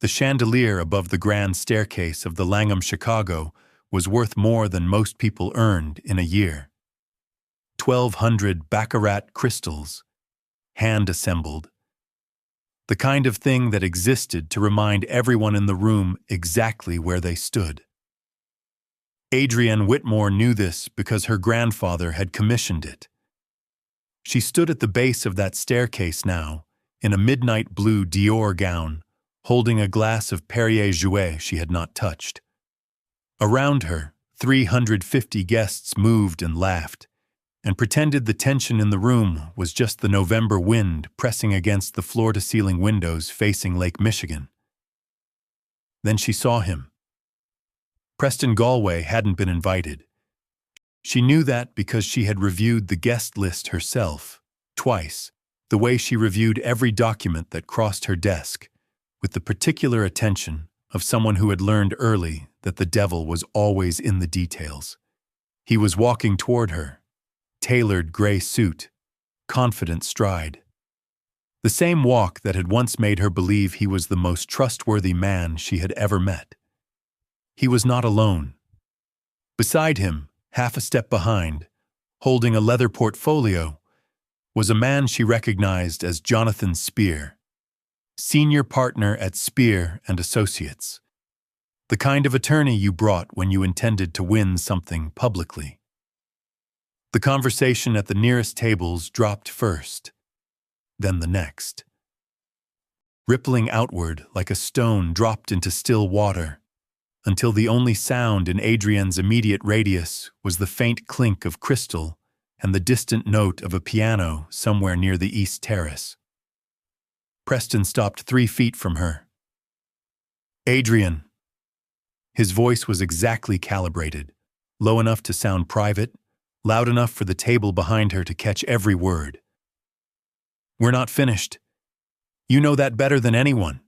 The chandelier above the grand staircase of the Langham Chicago was worth more than most people earned in a year. 1,200 baccarat crystals, hand-assembled. The kind of thing that existed to remind everyone in the room exactly where they stood. Adrienne Whitmore knew this because her grandfather had commissioned it. She stood at the base of that staircase now, in a midnight blue Dior gown, holding a glass of Perrier Jouet she had not touched. Around her, 350 guests moved and laughed, and pretended the tension in the room was just the November wind pressing against the floor-to-ceiling windows facing Lake Michigan. Then she saw him. Preston Galway hadn't been invited. She knew that because she had reviewed the guest list herself, twice, the way she reviewed every document that crossed her desk, with the particular attention of someone who had learned early that the devil was always in the details. He was walking toward her, tailored gray suit, confident stride. The same walk that had once made her believe he was the most trustworthy man she had ever met. He was not alone. Beside him, half a step behind, holding a leather portfolio, was a man she recognized as Jonathan Spear, senior partner at Spear and Associates, the kind of attorney you brought when you intended to win something publicly. The conversation at the nearest tables dropped first, then the next. Rippling outward like a stone dropped into still water, until the only sound in Adrienne's immediate radius was the faint clink of crystal and the distant note of a piano somewhere near the East Terrace. Preston stopped 3 feet from her. "Adrienne." His voice was exactly calibrated, low enough to sound private, loud enough for the table behind her to catch every word. "We're not finished. You know that better than anyone."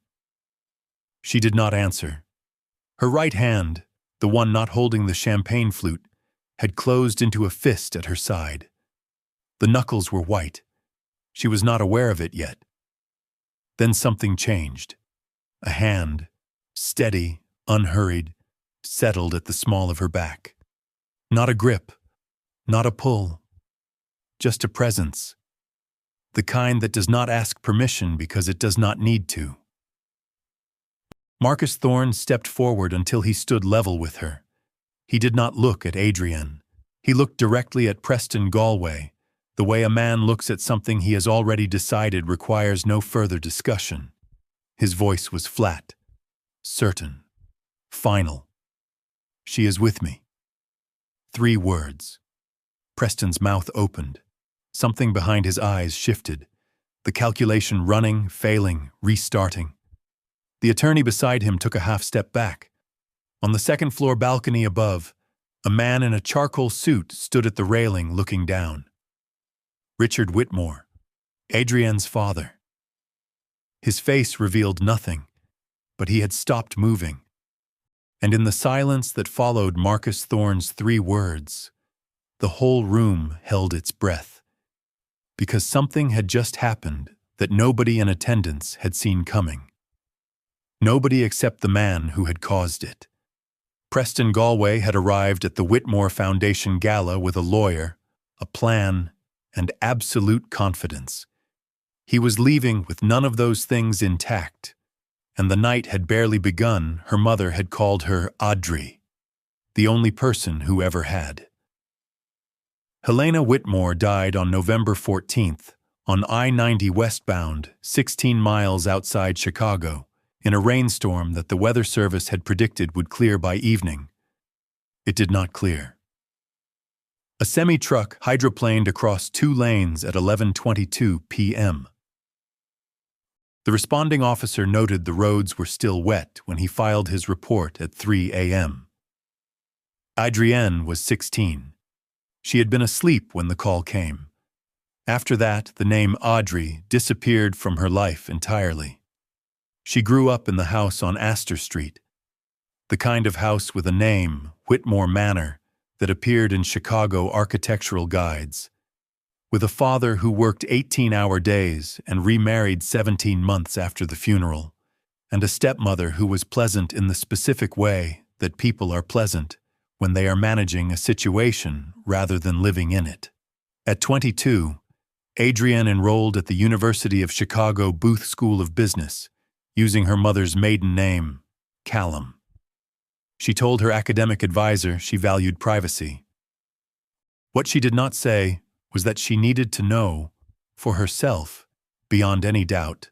She did not answer. Her right hand, the one not holding the champagne flute, had closed into a fist at her side. The knuckles were white. She was not aware of it yet. Then something changed. A hand, steady, unhurried, settled at the small of her back. Not a grip, not a pull, just a presence. The kind that does not ask permission because it does not need to. Marcus Thorne stepped forward until he stood level with her. He did not look at Adrienne. He looked directly at Preston Galway, the way a man looks at something he has already decided requires no further discussion. His voice was flat, certain, final. "She is with me." 3 words. Preston's mouth opened. Something behind his eyes shifted, the calculation running, failing, restarting. The attorney beside him took a half-step back. On the second-floor balcony above, a man in a charcoal suit stood at the railing looking down. Richard Whitmore, Adrienne's father. His face revealed nothing, but he had stopped moving. And in the silence that followed Marcus Thorne's 3 words, the whole room held its breath, because something had just happened that nobody in attendance had seen coming. Nobody except the man who had caused it. Preston Galway had arrived at the Whitmore Foundation gala with a lawyer, a plan, and absolute confidence. He was leaving with none of those things intact, and the night had barely begun. Her mother had called her Audrey, the only person who ever had. Helena Whitmore died on November 14th, on I-90 westbound, 16 miles outside Chicago, in a rainstorm that the Weather Service had predicted would clear by evening. It did not clear. A semi-truck hydroplaned across 2 lanes at 11:22 p.m. The responding officer noted the roads were still wet when he filed his report at 3 a.m. Adrienne was 16. She had been asleep when the call came. After that, the name Audrey disappeared from her life entirely. She grew up in the house on Astor Street, the kind of house with a name, Whitmore Manor, that appeared in Chicago architectural guides, with a father who worked 18-hour days and remarried 17 months after the funeral, and a stepmother who was pleasant in the specific way that people are pleasant when they are managing a situation rather than living in it. At 22, Adrienne enrolled at the University of Chicago Booth School of Business, using her mother's maiden name, Callum. She told her academic advisor she valued privacy. What she did not say was that she needed to know, for herself, beyond any doubt,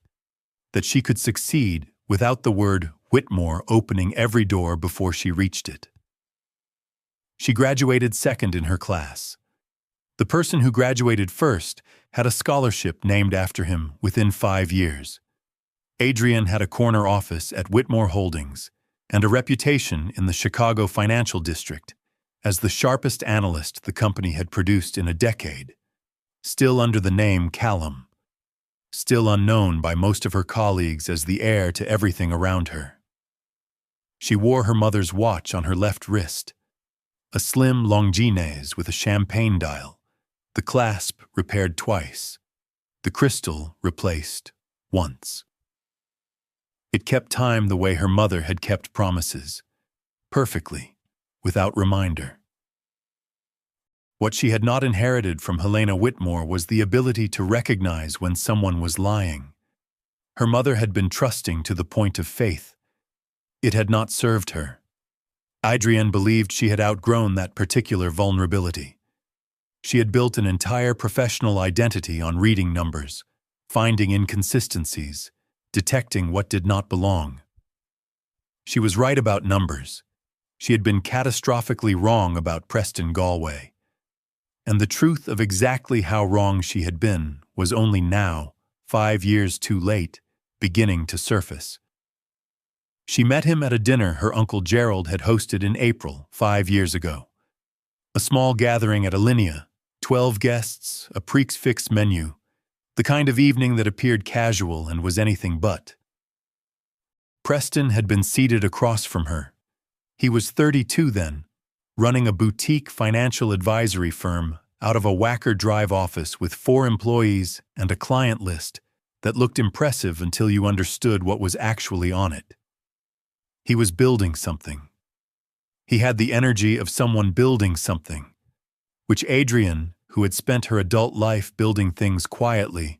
that she could succeed without the word Whitmore opening every door before she reached it. She graduated second in her class. The person who graduated first had a scholarship named after him within 5 years. Adrienne had a corner office at Whitmore Holdings and a reputation in the Chicago financial district as the sharpest analyst the company had produced in a decade, still under the name Callum, still unknown by most of her colleagues as the heir to everything around her. She wore her mother's watch on her left wrist, a slim Longines with a champagne dial, the clasp repaired twice, the crystal replaced once. It kept time the way her mother had kept promises, perfectly, without reminder. What she had not inherited from Helena Whitmore was the ability to recognize when someone was lying. Her mother had been trusting to the point of faith. It had not served her. Adrienne believed she had outgrown that particular vulnerability. She had built an entire professional identity on reading numbers, finding inconsistencies, detecting what did not belong. She was right about numbers. She had been catastrophically wrong about Preston Galway. And the truth of exactly how wrong she had been was only now, 5 years too late, beginning to surface. She met him at a dinner her Uncle Gerald had hosted in April 5 years ago. A small gathering at Alinea, 12 guests, a prix-fixe menu, the kind of evening that appeared casual and was anything but. Preston had been seated across from her. He was 32 then, running a boutique financial advisory firm out of a Wacker Drive office with 4 employees and a client list that looked impressive until you understood what was actually on it. He was building something. He had the energy of someone building something, which Adrienne, who had spent her adult life building things quietly,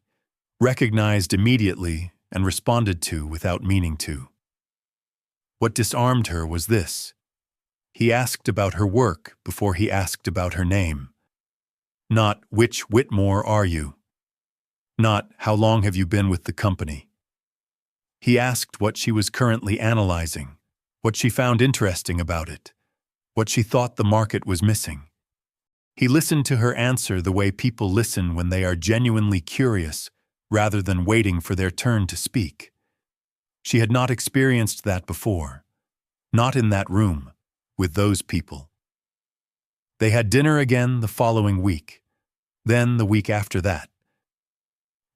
recognized immediately and responded to without meaning to. What disarmed her was this. He asked about her work before he asked about her name. Not, which Whitmore are you? Not, how long have you been with the company? He asked what she was currently analyzing, what she found interesting about it, what she thought the market was missing. He listened to her answer the way people listen when they are genuinely curious rather than waiting for their turn to speak. She had not experienced that before, not in that room, with those people. They had dinner again the following week, then the week after that.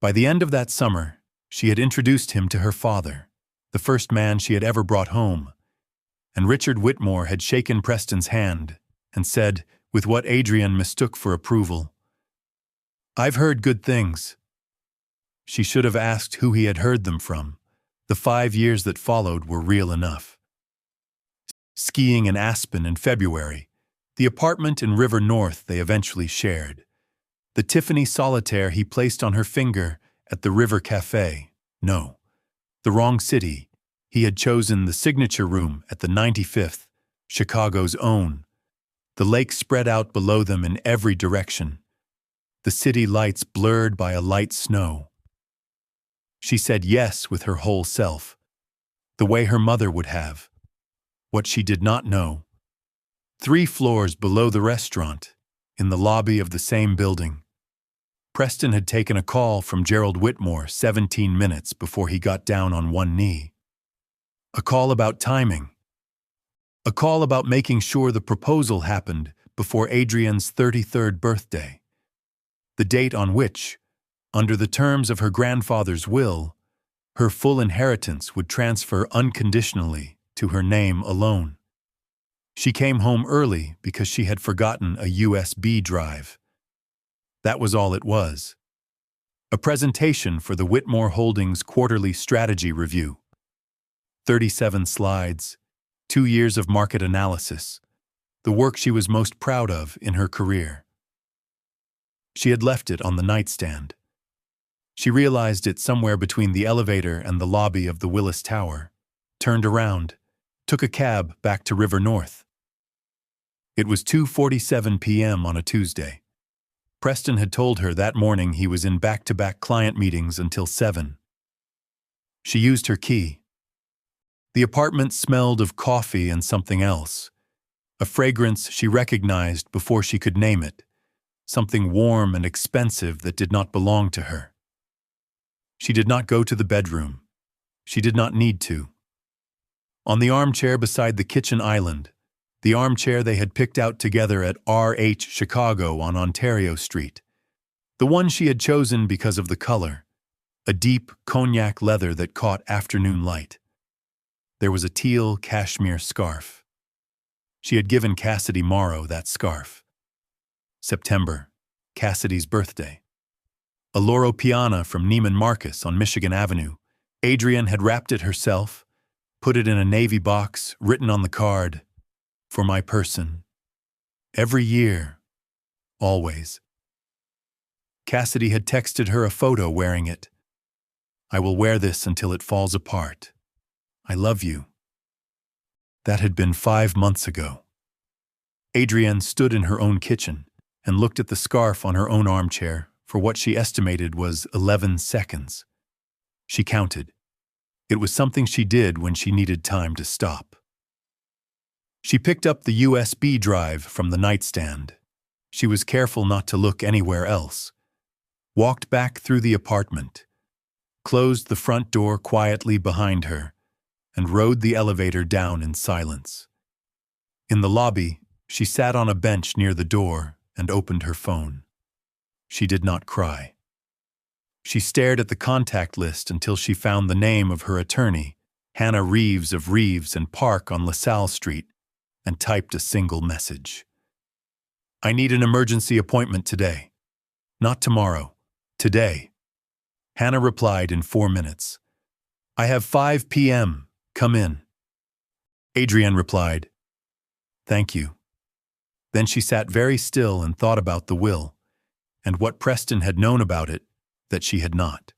By the end of that summer, she had introduced him to her father, the first man she had ever brought home, and Richard Whitmore had shaken Preston's hand and said, with what Adrienne mistook for approval, "I've heard good things." She should have asked who he had heard them from. The 5 years that followed were real enough. Skiing in Aspen in February, the apartment in River North they eventually shared, the Tiffany solitaire he placed on her finger at the River Cafe, no, the wrong city, he had chosen the signature room at the 95th, Chicago's own. The lake spread out below them in every direction, the city lights blurred by a light snow. She said yes with her whole self, the way her mother would have. What she did not know, 3 floors below the restaurant, in the lobby of the same building, Preston had taken a call from Gerald Whitmore 17 minutes before he got down on one knee. A call about timing. A call about making sure the proposal happened before Adrienne's 33rd birthday, the date on which, under the terms of her grandfather's will, her full inheritance would transfer unconditionally to her name alone. She came home early because she had forgotten a USB drive. That was all it was. A presentation for the Whitmore Holdings Quarterly Strategy Review. 37 slides, 2 years of market analysis, the work she was most proud of in her career. She had left it on the nightstand. She realized it somewhere between the elevator and the lobby of the Willis Tower, turned around, took a cab back to River North. It was 2:47 p.m. on a Tuesday. Preston had told her that morning he was in back-to-back client meetings until 7. She used her key. The apartment smelled of coffee and something else, a fragrance she recognized before she could name it, something warm and expensive that did not belong to her. She did not go to the bedroom. She did not need to. On the armchair beside the kitchen island, the armchair they had picked out together at R.H. Chicago on Ontario Street, the one she had chosen because of the color, a deep cognac leather that caught afternoon light. There was a teal cashmere scarf. She had given Cassidy Morrow that scarf. September, Cassidy's birthday. A Loro Piana from Neiman Marcus on Michigan Avenue. Adrienne had wrapped it herself, put it in a navy box, written on the card, "For my person. Every year. Always." Cassidy had texted her a photo wearing it. "I will wear this until it falls apart. I love you." That had been 5 months ago. Adrienne stood in her own kitchen and looked at the scarf on her own armchair for what she estimated was 11 seconds. She counted. It was something she did when she needed time to stop. She picked up the USB drive from the nightstand. She was careful not to look anywhere else. Walked back through the apartment, closed the front door quietly behind her, and rode the elevator down in silence. In the lobby, she sat on a bench near the door and opened her phone. She did not cry. She stared at the contact list until she found the name of her attorney, Hannah Reeves of Reeves and Park on LaSalle Street, and typed a single message. "I need an emergency appointment today. Not tomorrow. Today." Hannah replied in 4 minutes. "I have 5 p.m. Come in." Adrienne replied, "Thank you." Then she sat very still and thought about the will, and what Preston had known about it that she had not.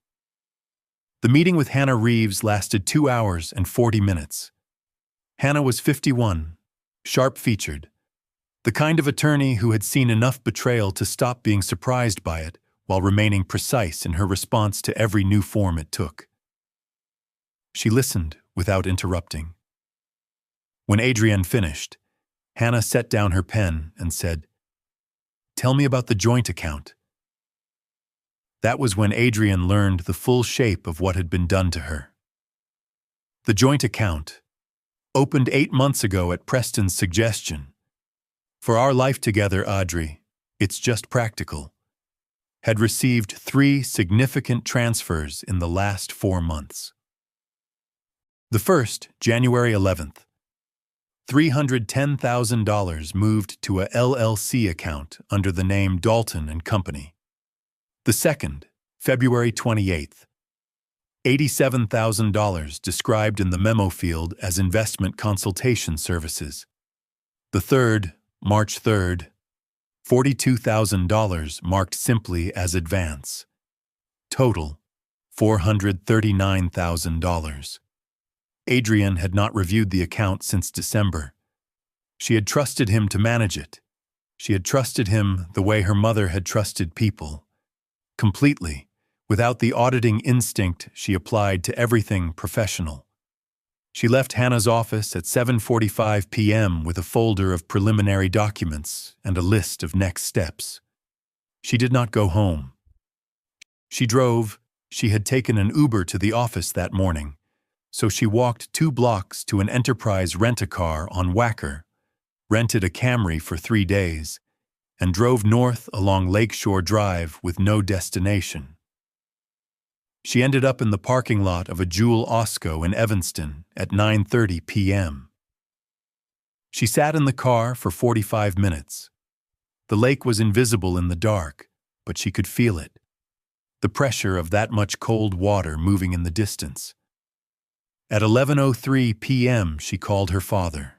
The meeting with Hannah Reeves lasted 2 hours and 40 minutes. Hannah was 51, sharp-featured, the kind of attorney who had seen enough betrayal to stop being surprised by it while remaining precise in her response to every new form it took. She listened without interrupting. When Adrienne finished, Hannah set down her pen and said, "Tell me about the joint account." That was when Adrienne learned the full shape of what had been done to her. The joint account, opened 8 months ago at Preston's suggestion, "For our life together, Audrey, it's just practical," had received 3 significant transfers in the last 4 months. The first, January 11th, $310,000 moved to a LLC account under the name Dalton and Company. The second, February 28th, $87,000 described in the memo field as investment consultation services. The third, March 3rd, $42,000 marked simply as advance. Total, $439,000. Adrienne had not reviewed the account since December. She had trusted him to manage it. She had trusted him the way her mother had trusted people. Completely, without the auditing instinct she applied to everything professional. She left Hannah's office at 7:45 p.m. with a folder of preliminary documents and a list of next steps. She did not go home. She drove. She had taken an Uber to the office that morning, so she walked 2 blocks to an Enterprise rent-a-car on Wacker, rented a Camry for 3 days, and drove north along Lakeshore Drive with no destination. She ended up in the parking lot of a Jewel Osco in Evanston at 9:30 p.m. She sat in the car for 45 minutes. The lake was invisible in the dark, but she could feel it. The pressure of that much cold water moving in the distance. At 11:03 p.m., she called her father.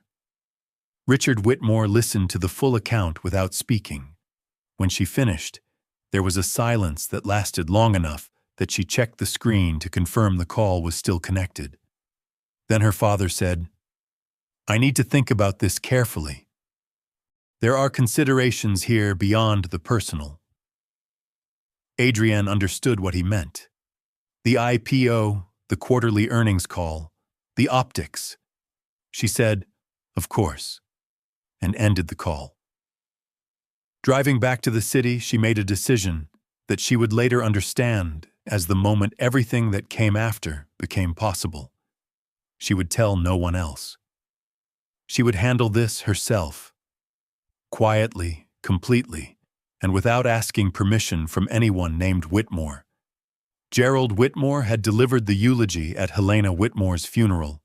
Richard Whitmore listened to the full account without speaking. When she finished, there was a silence that lasted long enough that she checked the screen to confirm the call was still connected. Then her father said, "I need to think about this carefully. There are considerations here beyond the personal." Adrienne understood what he meant. The IPO, the quarterly earnings call, the optics. She said, "Of course," and ended the call. Driving back to the city, she made a decision that she would later understand as the moment everything that came after became possible. She would tell no one else. She would handle this herself, quietly, completely, and without asking permission from anyone named Whitmore. Gerald Whitmore had delivered the eulogy at Helena Whitmore's funeral.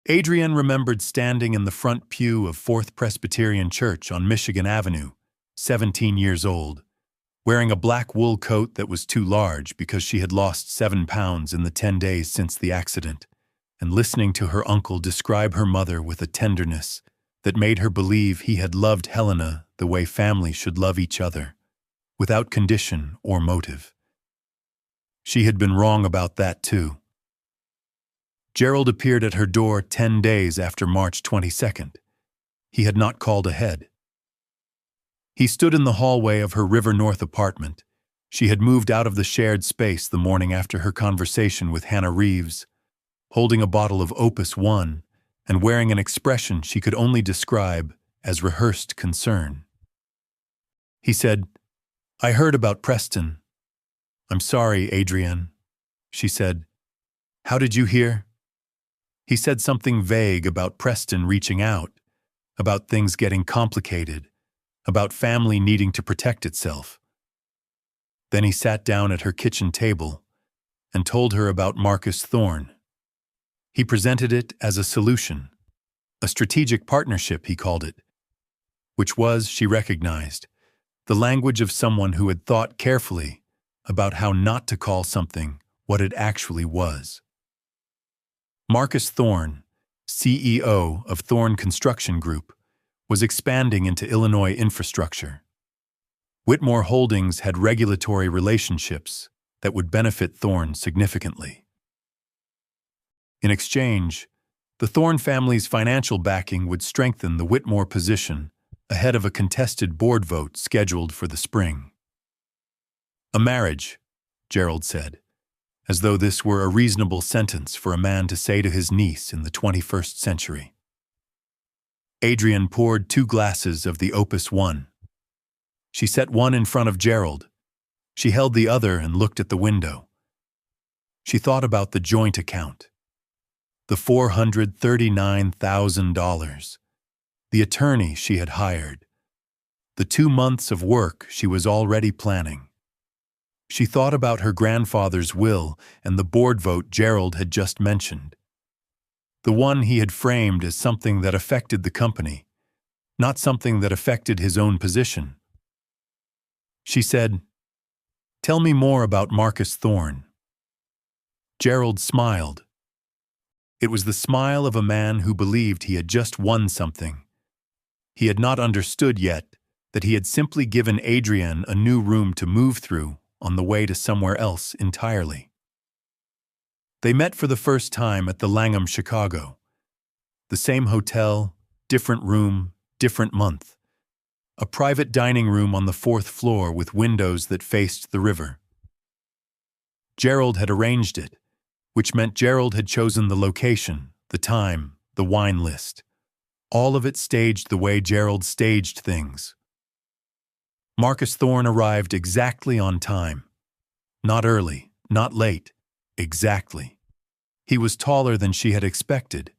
Adrienne remembered standing in the front pew of Fourth Presbyterian Church on Michigan Avenue, 17 years old, wearing a black wool coat that was too large because she had lost 7 pounds in the 10 days since the accident, and listening to her uncle describe her mother with a tenderness that made her believe he had loved Helena the way family should love each other, without condition or motive. She had been wrong about that too. Gerald appeared at her door 10 days after March 22nd. He had not called ahead. He stood in the hallway of her River North apartment. She had moved out of the shared space the morning after her conversation with Hannah Reeves, holding a bottle of Opus One and wearing an expression she could only describe as rehearsed concern. He said, "I heard about Preston." "I'm sorry, Adrienne," she said. "How did you hear?" He said something vague about Preston reaching out, about things getting complicated, about family needing to protect itself. Then he sat down at her kitchen table and told her about Marcus Thorne. He presented it as a solution, a strategic partnership, he called it, which was, she recognized, the language of someone who had thought carefully about how not to call something what it actually was. Marcus Thorne, CEO of Thorne Construction Group, was expanding into Illinois infrastructure. Whitmore Holdings had regulatory relationships that would benefit Thorne significantly. In exchange, the Thorne family's financial backing would strengthen the Whitmore position ahead of a contested board vote scheduled for the spring. "A marriage," Gerald said, as though this were a reasonable sentence for a man to say to his niece in the 21st century. Adrienne poured 2 glasses of the Opus One. She set one in front of Gerald. She held the other and looked at the window. She thought about the joint account, the $439,000, the attorney she had hired, the 2 months of work she was already planning. She thought about her grandfather's will and the board vote Gerald had just mentioned. The one he had framed as something that affected the company, not something that affected his own position. She said, "Tell me more about Marcus Thorne." Gerald smiled. It was the smile of a man who believed he had just won something. He had not understood yet that he had simply given Adrienne a new room to move through on the way to somewhere else entirely. They met for the first time at the Langham Chicago. The same hotel, different room, different month. A private dining room on the 4th floor with windows that faced the river. Gerald had arranged it, which meant Gerald had chosen the location, the time, the wine list. All of it staged the way Gerald staged things. Marcus Thorne arrived exactly on time. Not early, not late, exactly. He was taller than she had expected.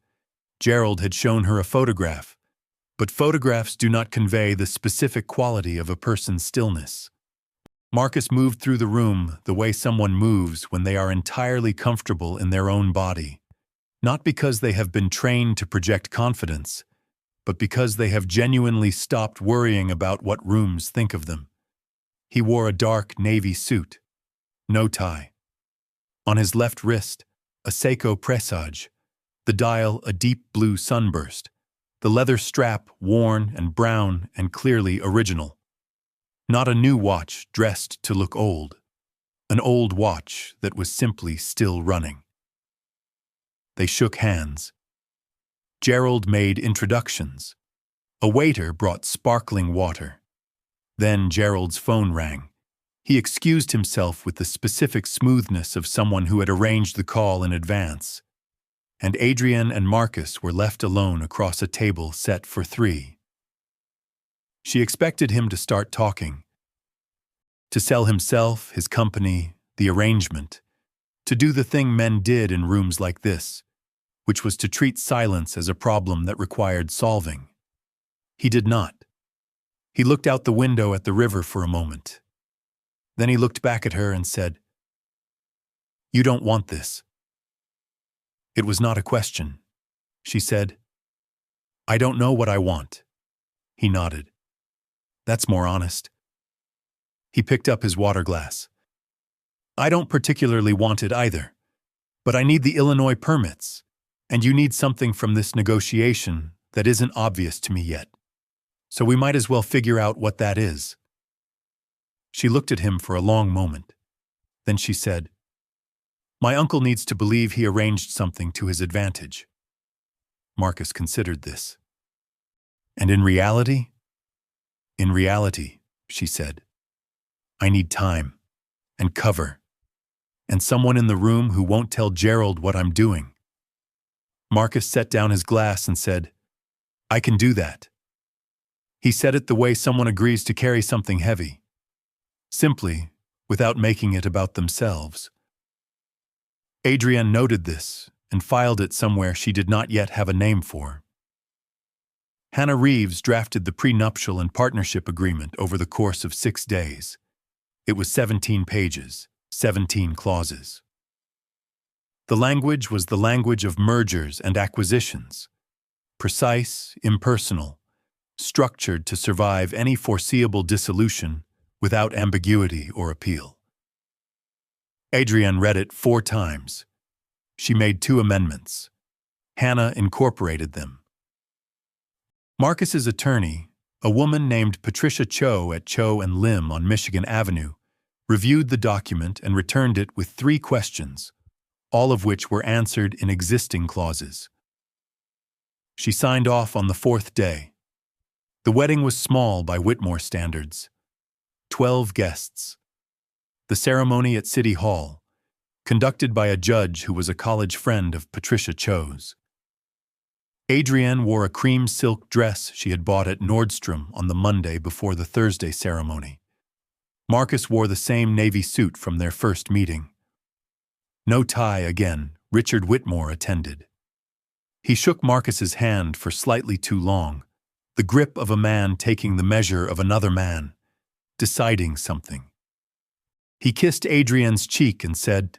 Gerald had shown her a photograph, but photographs do not convey the specific quality of a person's stillness. Marcus moved through the room the way someone moves when they are entirely comfortable in their own body, not because they have been trained to project confidence, but because they have genuinely stopped worrying about what rooms think of them. He wore a dark navy suit, no tie. On his left wrist, a Seiko presage, the dial a deep blue sunburst, the leather strap worn and brown and clearly original. Not a new watch dressed to look old, an old watch that was simply still running. They shook hands. Gerald made introductions. A waiter brought sparkling water. Then Gerald's phone rang. He excused himself with the specific smoothness of someone who had arranged the call in advance. And Adrienne and Marcus were left alone across a table set for 3. She expected him to start talking, to sell himself, his company, the arrangement, to do the thing men did in rooms like this, which was to treat silence as a problem that required solving. He did not. He looked out the window at the river for a moment. Then he looked back at her and said, "You don't want this." It was not a question. She said, "I don't know what I want." He nodded. "That's more honest." He picked up his water glass. "I don't particularly want it either, but I need the Illinois permits, and you need something from this negotiation that isn't obvious to me yet. So we might as well figure out what that is." She looked at him for a long moment. Then she said, "My uncle needs to believe he arranged something to his advantage." Marcus considered this. "And in reality?" "In reality," she said, "I need time, and cover, and someone in the room who won't tell Gerald what I'm doing." Marcus set down his glass and said, "I can do that." He said it the way someone agrees to carry something heavy, simply, without making it about themselves. Adrienne noted this and filed it somewhere she did not yet have a name for. Hannah Reeves drafted the prenuptial and partnership agreement over the course of 6 days. It was 17 pages, 17 clauses. The language was the language of mergers and acquisitions, precise, impersonal, structured to survive any foreseeable dissolution without ambiguity or appeal. Adrienne read it 4 times. She made 2 amendments. Hannah incorporated them. Marcus's attorney, a woman named Patricia Cho at Cho and Lim on Michigan Avenue, reviewed the document and returned it with 3 questions, all of which were answered in existing clauses. She signed off on the 4th day. The wedding was small by Whitmore standards. 12 guests. The ceremony at City Hall, conducted by a judge who was a college friend of Patricia Cho's. Adrienne wore a cream silk dress she had bought at Nordstrom on the Monday before the Thursday ceremony. Marcus wore the same navy suit from their first meeting. No tie again, Richard Whitmore attended. He shook Marcus's hand for slightly too long, the grip of a man taking the measure of another man, deciding something. He kissed Adrienne's cheek and said,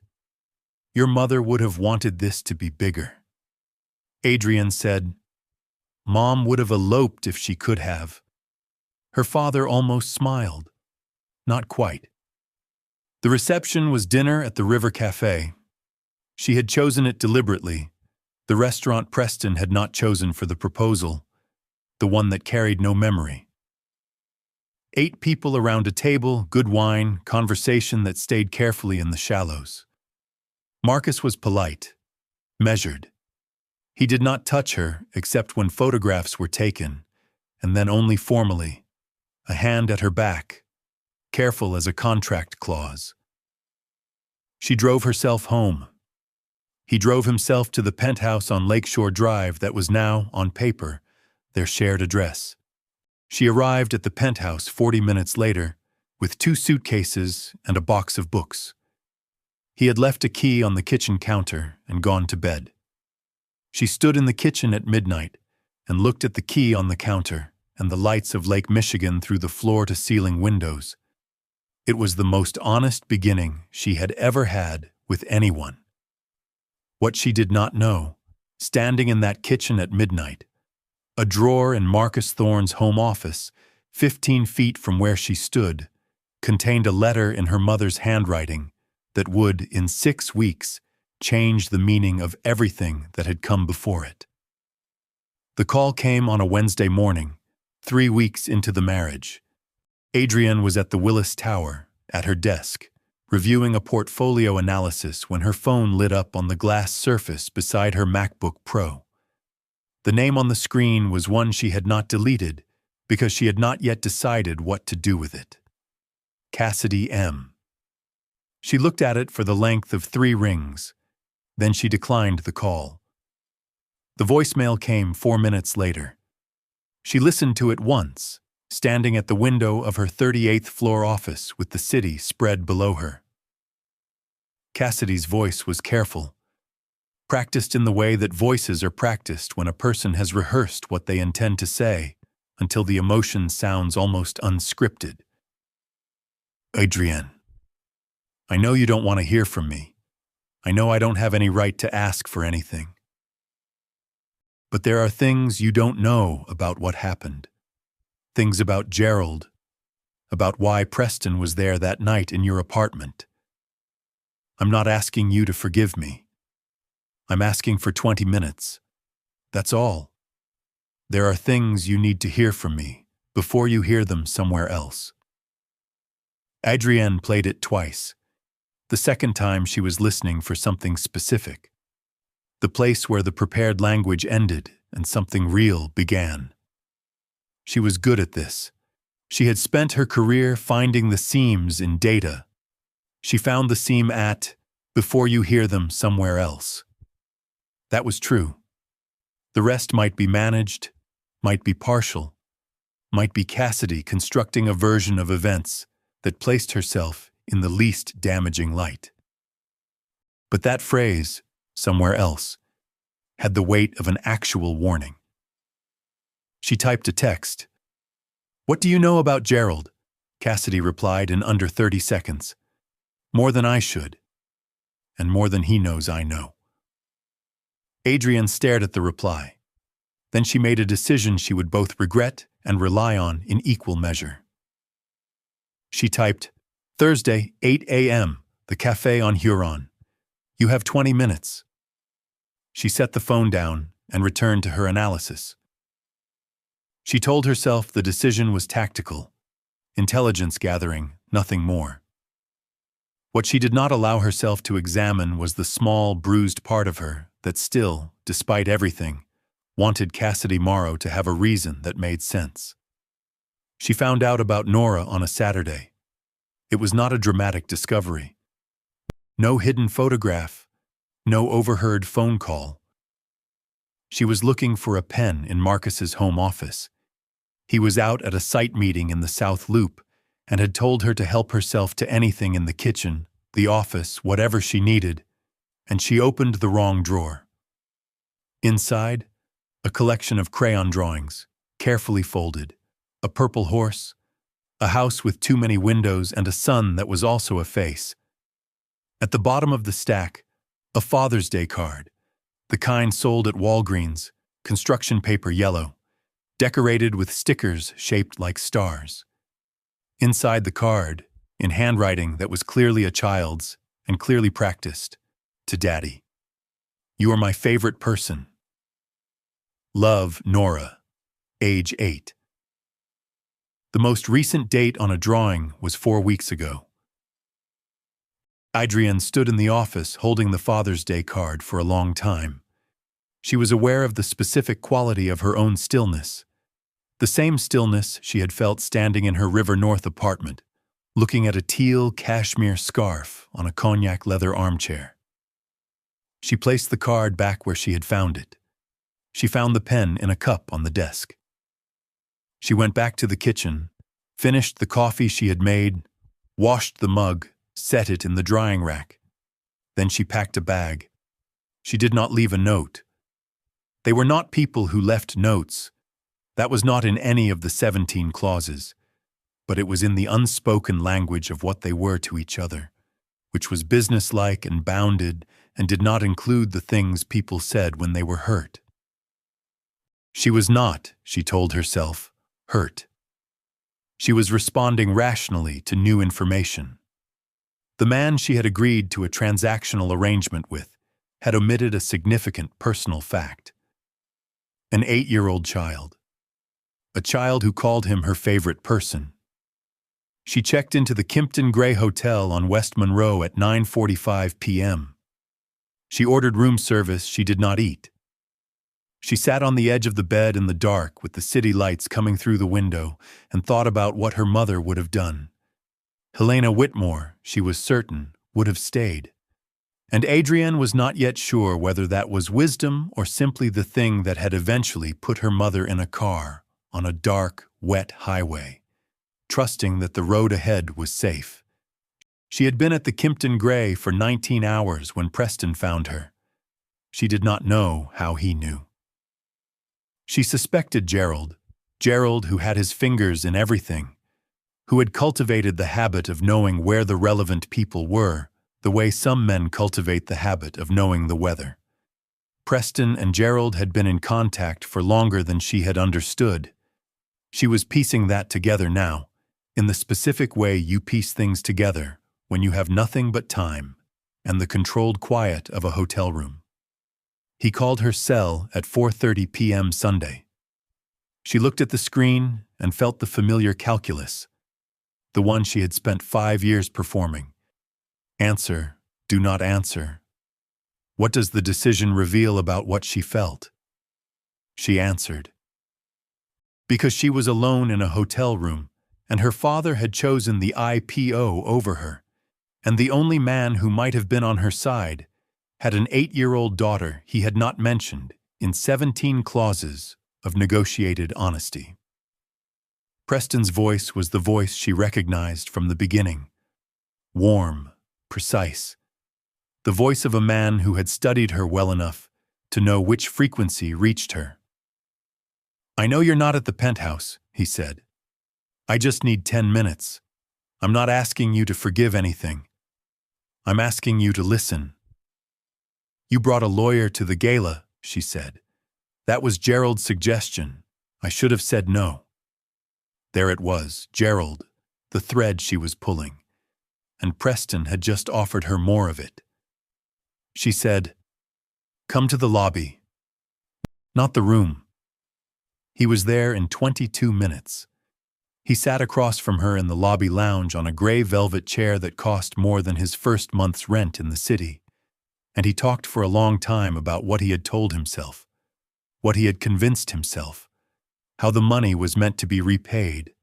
"Your mother would have wanted this to be bigger." Adrienne said, "Mom would have eloped if she could have." Her father almost smiled. Not quite. The reception was dinner at the River Cafe. She had chosen it deliberately. The restaurant Preston had not chosen for the proposal, the one that carried no memory. 8 people around a table, good wine, conversation that stayed carefully in the shallows. Marcus was polite, measured. He did not touch her except when photographs were taken, and then only formally, a hand at her back, careful as a contract clause. She drove herself home. He drove himself to the penthouse on Lakeshore Drive that was now, on paper, their shared address. She arrived at the penthouse 40 minutes later with 2 suitcases and a box of books. He had left a key on the kitchen counter and gone to bed. She stood in the kitchen at midnight and looked at the key on the counter and the lights of Lake Michigan through the floor-to-ceiling windows. It was the most honest beginning she had ever had with anyone. What she did not know, standing in that kitchen at midnight, a drawer in Marcus Thorne's home office, 15 feet from where she stood, contained a letter in her mother's handwriting that would, in 6 weeks, changed the meaning of everything that had come before it. The call came on a Wednesday morning, 3 weeks into the marriage. Adrienne was at the Willis Tower, at her desk, reviewing a portfolio analysis when her phone lit up on the glass surface beside her MacBook Pro. The name on the screen was one she had not deleted because she had not yet decided what to do with it. Cassidy M. She looked at it for the length of 3 rings. Then she declined the call. The voicemail came 4 minutes later. She listened to it once, standing at the window of her 38th floor office with the city spread below her. Cassidy's voice was careful, practiced in the way that voices are practiced when a person has rehearsed what they intend to say until the emotion sounds almost unscripted. Adrienne, I know you don't want to hear from me. I know I don't have any right to ask for anything. But there are things you don't know about what happened. Things about Gerald, about why Preston was there that night in your apartment. I'm not asking you to forgive me. I'm asking for 20 minutes. That's all. There are things you need to hear from me before you hear them somewhere else. Adrienne played it twice. The second time she was listening for something specific. The place where the prepared language ended and something real began. She was good at this. She had spent her career finding the seams in data. She found the seam at, before you hear them somewhere else. That was true. The rest might be managed, might be partial, might be Cassidy constructing a version of events that placed herself in the least damaging light. But that phrase, somewhere else, had the weight of an actual warning. She typed a text. What do you know about Gerald? Cassidy replied in under 30 seconds. More than I should. And more than he knows I know. Adrienne stared at the reply. Then she made a decision she would both regret and rely on in equal measure. She typed, Thursday, 8 a.m., the cafe on Huron. You have 20 minutes. She set the phone down and returned to her analysis. She told herself the decision was tactical, intelligence gathering, nothing more. What she did not allow herself to examine was the small, bruised part of her that still, despite everything, wanted Cassidy Morrow to have a reason that made sense. She found out about Nora on a Saturday. It was not a dramatic discovery. No hidden photograph, no overheard phone call. She was looking for a pen in Marcus's home office. He was out at a site meeting in the South Loop and had told her to help herself to anything in the kitchen, the office, whatever she needed, and she opened the wrong drawer. Inside, a collection of crayon drawings, carefully folded, a purple horse, a house with too many windows and a sun that was also a face. At the bottom of the stack, a Father's Day card, the kind sold at Walgreens, construction paper yellow, decorated with stickers shaped like stars. Inside the card, in handwriting that was clearly a child's and clearly practiced, to Daddy. You are my favorite person. Love, Nora, age 8. The most recent date on a drawing was 4 weeks ago. Adrienne stood in the office holding the Father's Day card for a long time. She was aware of the specific quality of her own stillness, the same stillness she had felt standing in her River North apartment, looking at a teal cashmere scarf on a cognac leather armchair. She placed the card back where she had found it. She found the pen in a cup on the desk. She went back to the kitchen, finished the coffee she had made, washed the mug, set it in the drying rack. Then she packed a bag. She did not leave a note. They were not people who left notes. That was not in any of the 17 clauses, but it was in the unspoken language of what they were to each other, which was businesslike and bounded and did not include the things people said when they were hurt. She was not, she told herself, hurt. She was responding rationally to new information. The man she had agreed to a transactional arrangement with had omitted a significant personal fact. An 8-year-old child. A child who called him her favorite person. She checked into the Kimpton Gray Hotel on West Monroe at 9:45 p.m. She ordered room service she did not eat. She sat on the edge of the bed in the dark with the city lights coming through the window and thought about what her mother would have done. Helena Whitmore, she was certain, would have stayed. And Adrienne was not yet sure whether that was wisdom or simply the thing that had eventually put her mother in a car on a dark, wet highway, trusting that the road ahead was safe. She had been at the Kimpton Gray for 19 hours when Preston found her. She did not know how he knew. She suspected Gerald who had his fingers in everything, who had cultivated the habit of knowing where the relevant people were, the way some men cultivate the habit of knowing the weather. Preston and Gerald had been in contact for longer than she had understood. She was piecing that together now, in the specific way you piece things together when you have nothing but time and the controlled quiet of a hotel room. He called her cell at 4:30 p.m. Sunday. She looked at the screen and felt the familiar calculus, the one she had spent 5 years performing. Answer, do not answer. What does the decision reveal about what she felt? She answered. Because she was alone in a hotel room, and her father had chosen the IPO over her, and the only man who might have been on her side had an 8-year-old daughter he had not mentioned in 17 clauses of negotiated honesty. Preston's voice was the voice she recognized from the beginning. Warm, precise. The voice of a man who had studied her well enough to know which frequency reached her. I know you're not at the penthouse, he said. I just need 10 minutes. I'm not asking you to forgive anything. I'm asking you to listen. You brought a lawyer to the gala, she said. That was Gerald's suggestion. I should have said no. There it was, Gerald, the thread she was pulling. And Preston had just offered her more of it. She said, "Come to the lobby." Not the room. He was there in 22 minutes. He sat across from her in the lobby lounge on a gray velvet chair that cost more than his first month's rent in the city. And he talked for a long time about what he had told himself, what he had convinced himself, how the money was meant to be repaid,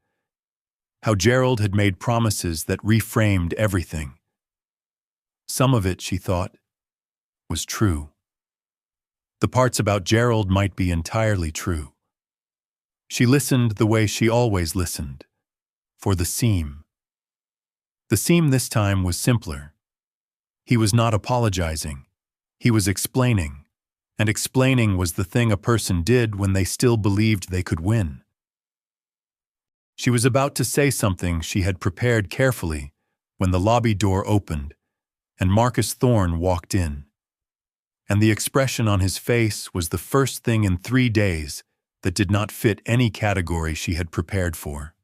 how Gerald had made promises that reframed everything. Some of it, she thought, was true. The parts about Gerald might be entirely true. She listened the way she always listened, for the seam. The seam this time was simpler. He was not apologizing. He was explaining, and explaining was the thing a person did when they still believed they could win. She was about to say something she had prepared carefully when the lobby door opened and Marcus Thorne walked in. And the expression on his face was the first thing in 3 days that did not fit any category she had prepared for.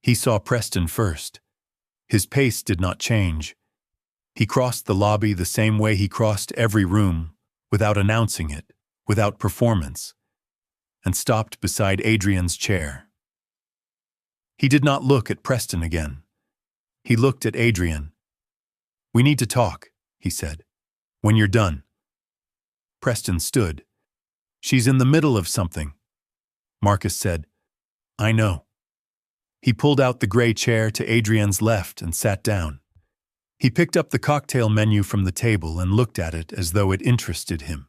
He saw Preston first. His pace did not change. He crossed the lobby the same way he crossed every room, without announcing it, without performance, and stopped beside Adrienne's chair. He did not look at Preston again. He looked at Adrienne. "We need to talk," he said. "When you're done." Preston stood. "She's in the middle of something." Marcus said, "I know." He pulled out the gray chair to Adrienne's left and sat down. He picked up the cocktail menu from the table and looked at it as though it interested him.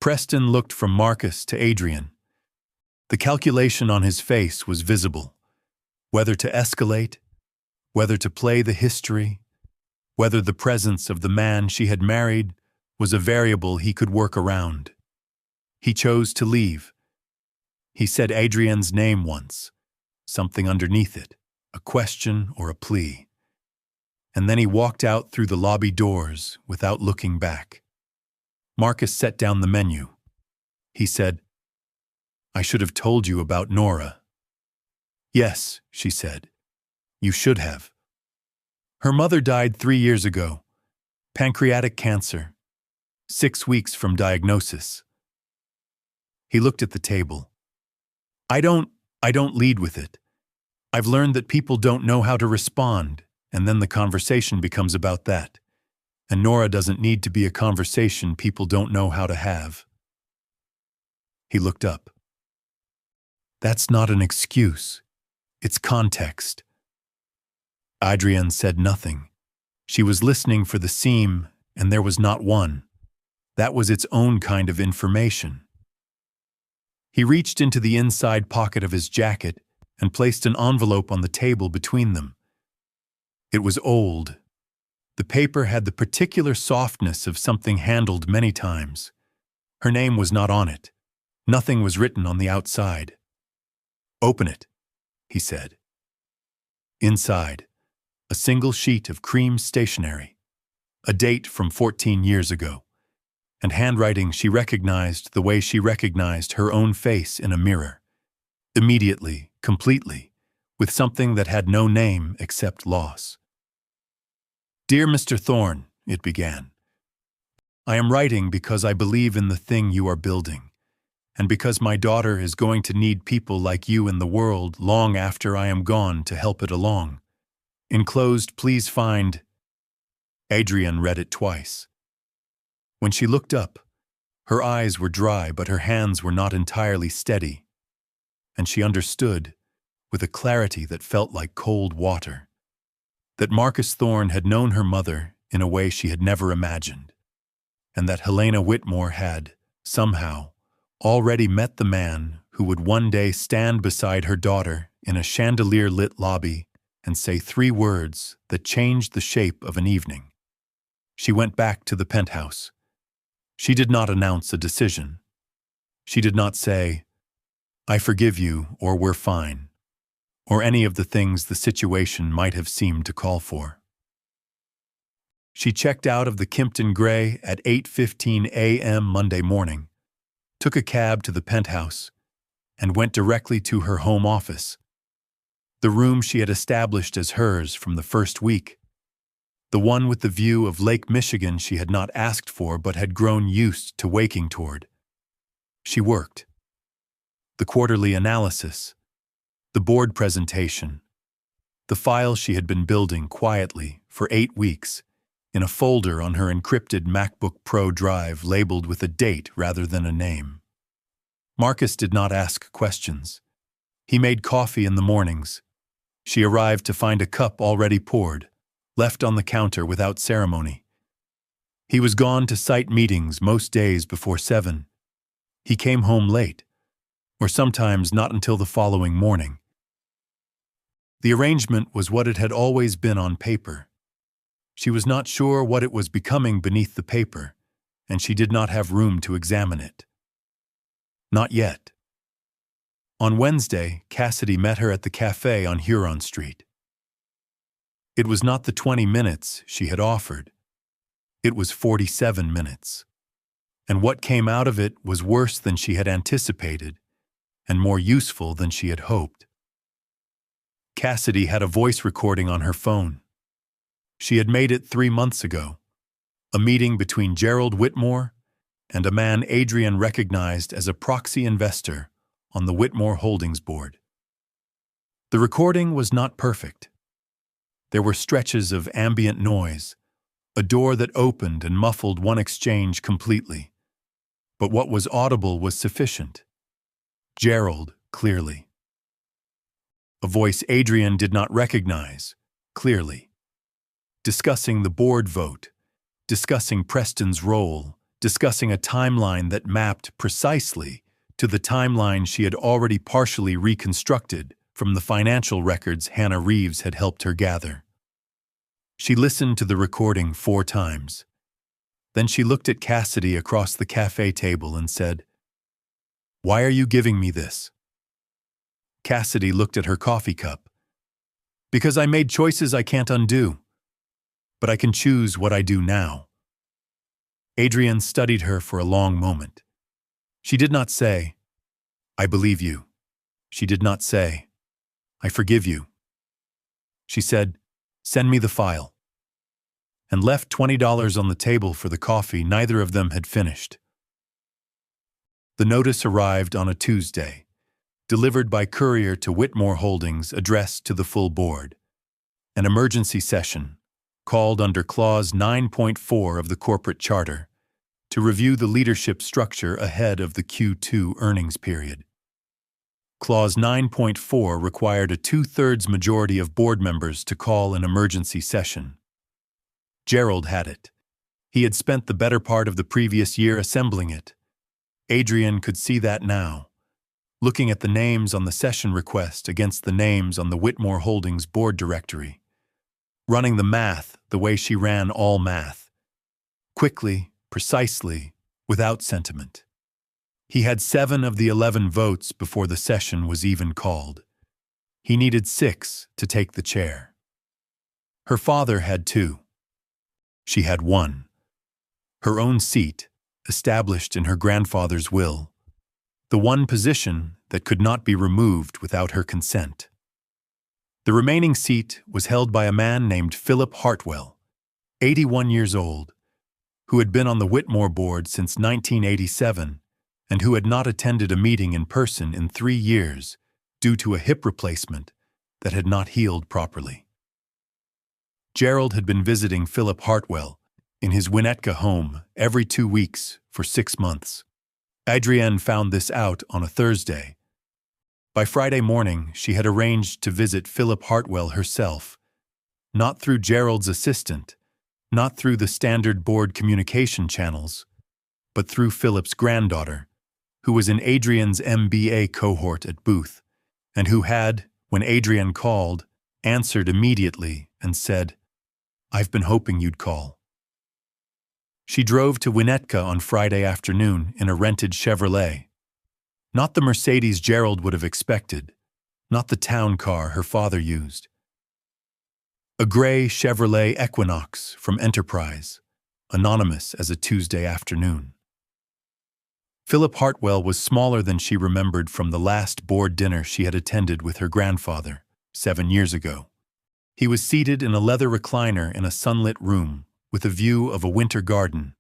Preston looked from Marcus to Adrienne. The calculation on his face was visible. Whether to escalate, whether to play the history, whether the presence of the man she had married was a variable he could work around. He chose to leave. He said Adrienne's name once, something underneath it, a question or a plea. And then he walked out through the lobby doors without looking back. Marcus set down the menu. He said, "I should have told you about Nora." "Yes," she said. "You should have. Her mother died 3 years ago. Pancreatic cancer. 6 weeks from diagnosis. He looked at the table. I don't lead with it. I've learned that people don't know how to respond, and then the conversation becomes about that. And Nora doesn't need to be a conversation people don't know how to have. He looked up. That's not an excuse. It's context. Adrienne said nothing. She was listening for the seam, and there was not one. That was its own kind of information. He reached into the inside pocket of his jacket and placed an envelope on the table between them. It was old. The paper had the particular softness of something handled many times. Her name was not on it. Nothing was written on the outside. Open it, he said. Inside, a single sheet of cream stationery, a date from 14 years ago, and handwriting she recognized the way she recognized her own face in a mirror. Immediately, completely, with something that had no name except loss. Dear Mr. Thorne, it began. I am writing because I believe in the thing you are building, and because my daughter is going to need people like you in the world long after I am gone to help it along. Enclosed, please find... Adrienne read it twice. When she looked up, her eyes were dry but her hands were not entirely steady, and she understood, with a clarity that felt like cold water, that Marcus Thorne had known her mother in a way she had never imagined, and that Helena Whitmore had, somehow, already met the man who would one day stand beside her daughter in a chandelier-lit lobby and say 3 words that changed the shape of an evening. She went back to the penthouse. She did not announce a decision. She did not say, I forgive you, or we're fine, or any of the things the situation might have seemed to call for. She checked out of the Kimpton Gray at 8:15 a.m. Monday morning, took a cab to the penthouse, and went directly to her home office, the room she had established as hers from the first week, the one with the view of Lake Michigan she had not asked for but had grown used to waking toward. She worked. The quarterly analysis, the board presentation, the file she had been building quietly for 8 weeks in a folder on her encrypted MacBook Pro drive labeled with a date rather than a name. Marcus did not ask questions. He made coffee in the mornings. She arrived to find a cup already poured, left on the counter without ceremony. He was gone to site meetings most days before 7. He came home late, or sometimes not until the following morning. The arrangement was what it had always been on paper. She was not sure what it was becoming beneath the paper, and she did not have room to examine it. Not yet. On Wednesday, Cassidy met her at the cafe on Huron Street. It was not the 20 minutes she had offered. It was 47 minutes. And what came out of it was worse than she had anticipated, and more useful than she had hoped. Cassidy had a voice recording on her phone. She had made it 3 months ago, a meeting between Gerald Whitmore and a man Adrienne recognized as a proxy investor on the Whitmore Holdings board. The recording was not perfect. There were stretches of ambient noise, a door that opened and muffled one exchange completely. But what was audible was sufficient. Gerald, clearly. A voice Adrienne did not recognize, clearly. Discussing the board vote, discussing Preston's role, discussing a timeline that mapped precisely to the timeline she had already partially reconstructed from the financial records Hannah Reeves had helped her gather. She listened to the recording 4 times. Then she looked at Cassidy across the cafe table and said, "Why are you giving me this?" Cassidy looked at her coffee cup. "Because I made choices I can't undo. But I can choose what I do now." Adrienne studied her for a long moment. She did not say, "I believe you." She did not say, "I forgive you." She said, "Send me the file." and left $20 on the table for the coffee neither of them had finished. The notice arrived on a Tuesday, delivered by courier to Whitmore Holdings, addressed to the full board. An emergency session, called under Clause 9.4 of the corporate charter, to review the leadership structure ahead of the Q2 earnings period. Clause 9.4 required a 2/3 majority of board members to call an emergency session. Gerald had it. He had spent the better part of the previous year assembling it. Adrienne could see that now, looking at the names on the session request against the names on the Whitmore Holdings board directory, running the math the way she ran all math, quickly, precisely, without sentiment. He had 7 of the 11 votes before the session was even called. He needed 6 to take the chair. Her father had 2. She had 1. Her own seat, established in her grandfather's will, the one position that could not be removed without her consent. The remaining seat was held by a man named Philip Hartwell, 81 years old, who had been on the Whitmore board since 1987 and who had not attended a meeting in person in 3 years due to a hip replacement that had not healed properly. Gerald had been visiting Philip Hartwell in his Winnetka home every 2 weeks for 6 months. Adrienne found this out on a Thursday. By Friday morning, she had arranged to visit Philip Hartwell herself, not through Gerald's assistant, not through the standard board communication channels, but through Philip's granddaughter, who was in Adrienne's MBA cohort at Booth, and who had, when Adrienne called, answered immediately and said, "I've been hoping you'd call." She drove to Winnetka on Friday afternoon in a rented Chevrolet. Not the Mercedes Gerald would have expected, not the town car her father used. A gray Chevrolet Equinox from Enterprise, anonymous as a Tuesday afternoon. Philip Hartwell was smaller than she remembered from the last board dinner she had attended with her grandfather 7 years ago. He was seated in a leather recliner in a sunlit room with a view of a winter garden,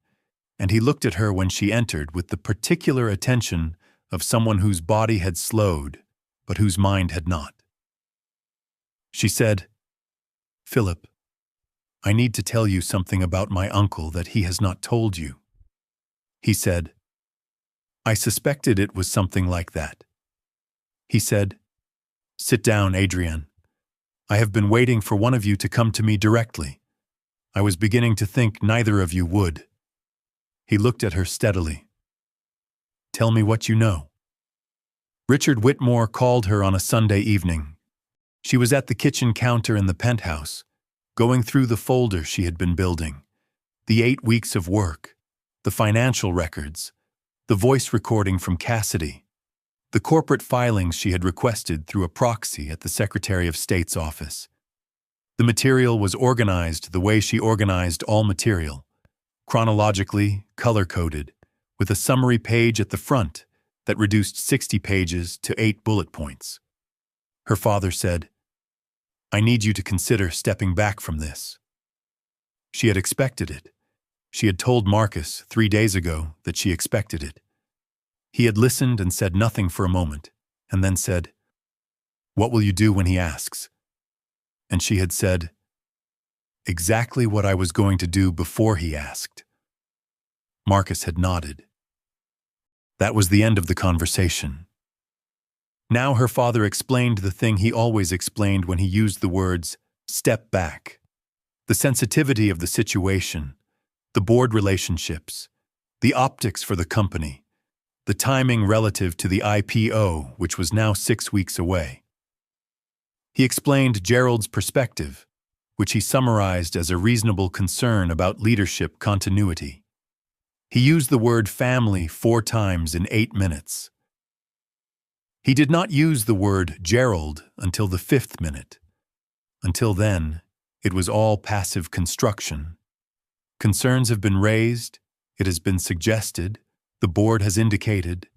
and he looked at her when she entered with the particular attention of someone whose body had slowed, but whose mind had not. She said, "Philip, I need to tell you something about my uncle that he has not told you." He said, "I suspected it was something like that." He said, "Sit down, Adrienne. I have been waiting for one of you to come to me directly. I was beginning to think neither of you would." He looked at her steadily. "Tell me what you know." Richard Whitmore called her on a Sunday evening. She was at the kitchen counter in the penthouse, going through the folder she had been building, the 8 weeks of work, the financial records, the voice recording from Cassidy, the corporate filings she had requested through a proxy at the Secretary of State's office. The material was organized the way she organized all material, chronologically, color-coded, with a summary page at the front that reduced 60 pages to 8 bullet points. Her father said, "I need you to consider stepping back from this." She had expected it. She had told Marcus 3 days ago that she expected it. He had listened and said nothing for a moment, and then said, "What will you do when he asks?" And she had said, "Exactly what I was going to do before he asked." Marcus had nodded. That was the end of the conversation. Now her father explained the thing he always explained when he used the words, "step back." The sensitivity of the situation, the board relationships, the optics for the company, the timing relative to the IPO, which was now 6 weeks away. He explained Gerald's perspective, which he summarized as a reasonable concern about leadership continuity. He used the word family 4 times in 8 minutes. He did not use the word Gerald until the 5th minute. Until then, it was all passive construction. Concerns have been raised, it has been suggested, the board has indicated.